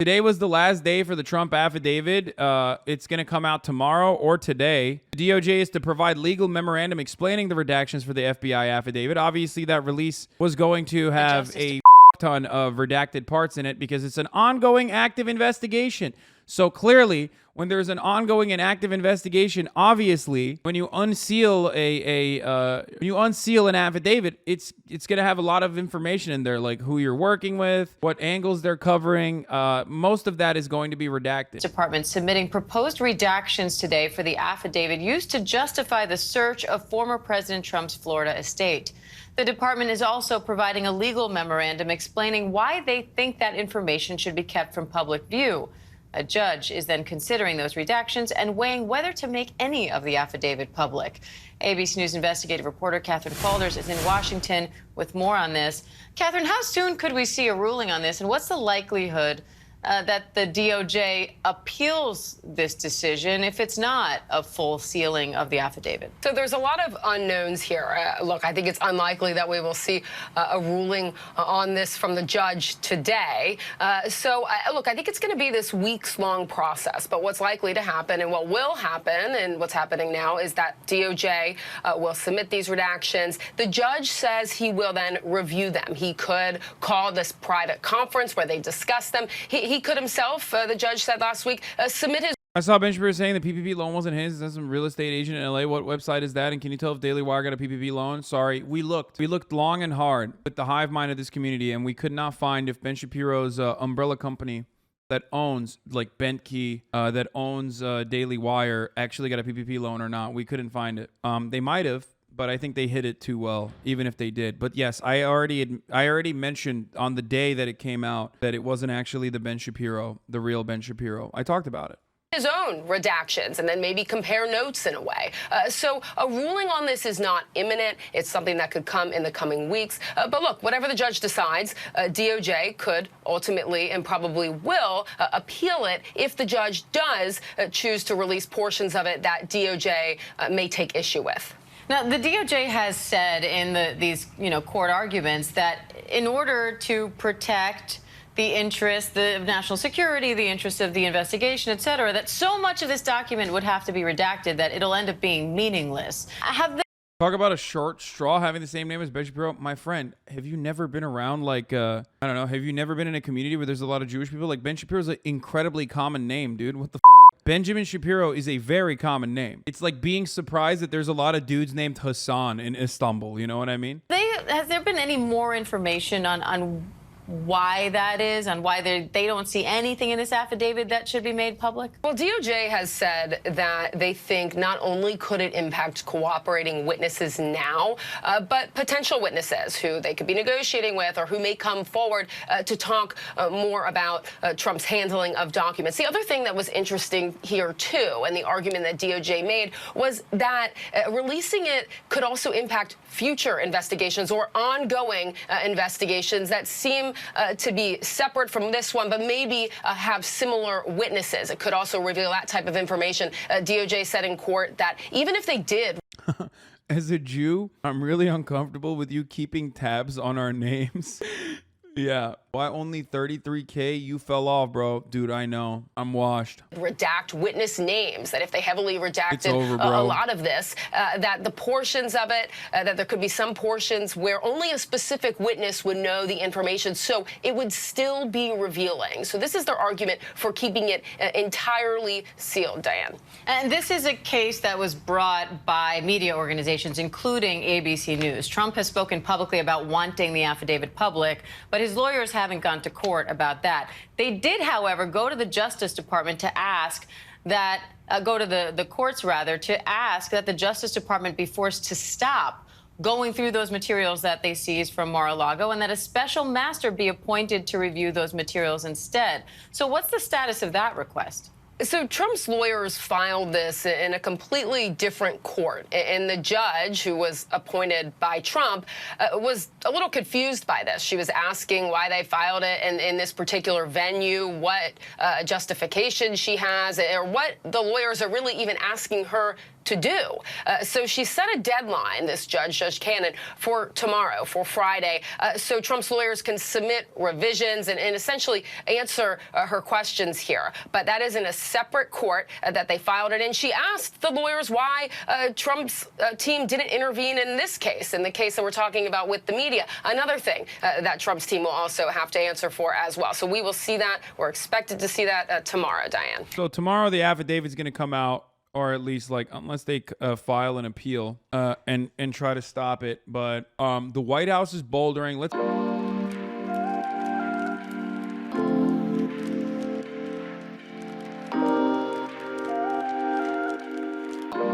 Today was the last day for the Trump affidavit. It's going to come out tomorrow or today. The DOJ is to provide legal memorandum explaining the redactions for the FBI affidavit. Obviously, that release was going to have a ton of redacted parts in it because it's an ongoing active investigation. So clearly, when there's an ongoing and active investigation, obviously, when you unseal an affidavit, it's going to have a lot of information in there, like who you're working with, what angles they're covering. Most of that is going to be redacted. Department submitting proposed redactions today for the affidavit used to justify the search of former President Trump's Florida estate. The department is also providing a legal memorandum explaining why they think that information should be kept from public view. A judge is then considering those redactions and weighing whether to make any of the affidavit public. ABC News investigative reporter Catherine Faulders is in Washington with more on this. Catherine, how soon could we see a ruling on this, and what's the likelihood that the DOJ appeals this decision if it's not a full sealing of the affidavit? So there's a lot of unknowns here. Look, I think it's unlikely that we will see a ruling on this from the judge today. Look, I think it's going to be this weeks-long process. But what's likely to happen and what will happen and what's happening now is that DOJ will submit these redactions. The judge says he will then review them. He could call this private conference where they discuss them. He could himself, the judge said last week, submit his... I saw Ben Shapiro saying the PPP loan wasn't his. That's some real estate agent in LA. What website is that? And can you tell if Daily Wire got a PPP loan? Sorry, we looked long and hard with the hive mind of this community, and we could not find if Ben Shapiro's umbrella company that owns, like Bentkey, that owns Daily Wire, actually got a PPP loan or not. We couldn't find it. They might have, but I think they hid it too well, even if they did. But yes, I already mentioned on the day that it came out that it wasn't actually the Ben Shapiro, the real Ben Shapiro. I talked about it. His own redactions and then maybe compare notes in a way. So a ruling on this is not imminent. It's something that could come in the coming weeks. But look, whatever the judge decides, DOJ could ultimately and probably will appeal it if the judge does choose to release portions of it that DOJ may take issue with. Now, the DOJ has said in these court arguments that in order to protect the interest of national security, the interest of the investigation, et cetera, that so much of this document would have to be redacted that it'll end up being meaningless. Talk about a short straw having the same name as Ben Shapiro. My friend, have you never been around, like, I don't know, have you never been in a community where there's a lot of Jewish people? Like, Ben Shapiro's an incredibly common name, dude. What the f? Benjamin Shapiro is a very common name. It's like being surprised that there's a lot of dudes named Hassan in Istanbul. You know what I mean? Has there been any more information on why that is, on why they don't see anything in this affidavit that should be made public? Well, DOJ has said that they think not only could it impact cooperating witnesses now, but potential witnesses who they could be negotiating with or who may come forward to talk more about Trump's handling of documents. The other thing that was interesting here, too, and the argument that DOJ made was that releasing it could also impact future investigations or ongoing investigations that seem to be separate from this one, but maybe have similar witnesses. It could also reveal that type of information. DOJ said in court that even if they did... As a Jew, I'm really uncomfortable with you keeping tabs on our names. Yeah. Why only 33K? You fell off, bro. Dude, I know. I'm washed. Redact witness names, that if they heavily redacted over, a lot of this, that the portions of it, that there could be some portions where only a specific witness would know the information, so it would still be revealing. So this is their argument for keeping it entirely sealed, Diane. And this is a case that was brought by media organizations, including ABC News. Trump has spoken publicly about wanting the affidavit public, but his lawyers haven't gone to court about that. They did, however, go to the Justice Department to ask that, go to the courts, rather, to ask that the Justice Department be forced to stop going through those materials that they seized from Mar-a-Lago and that a special master be appointed to review those materials instead. So what's the status of that request? So Trump's lawyers filed this in a completely different court, and the judge, who was appointed by Trump, was a little confused by this. She was asking why they filed it in this particular venue, what justification she has, or what the lawyers are really even asking her to do. So she set a deadline, this Judge Cannon, for tomorrow, for Friday, so Trump's lawyers can submit revisions and essentially answer her questions here. But that is in a separate court that they filed it in. She asked the lawyers why Trump's team didn't intervene in this case, in the case that we're talking about with the media. Another thing that Trump's team will also have to answer for as well. So we will see that. We're expected to see that tomorrow, Diane. So tomorrow the affidavit's going to come out, or at least, like, unless they file an appeal and try to stop it. But the White House is bouldering. Let's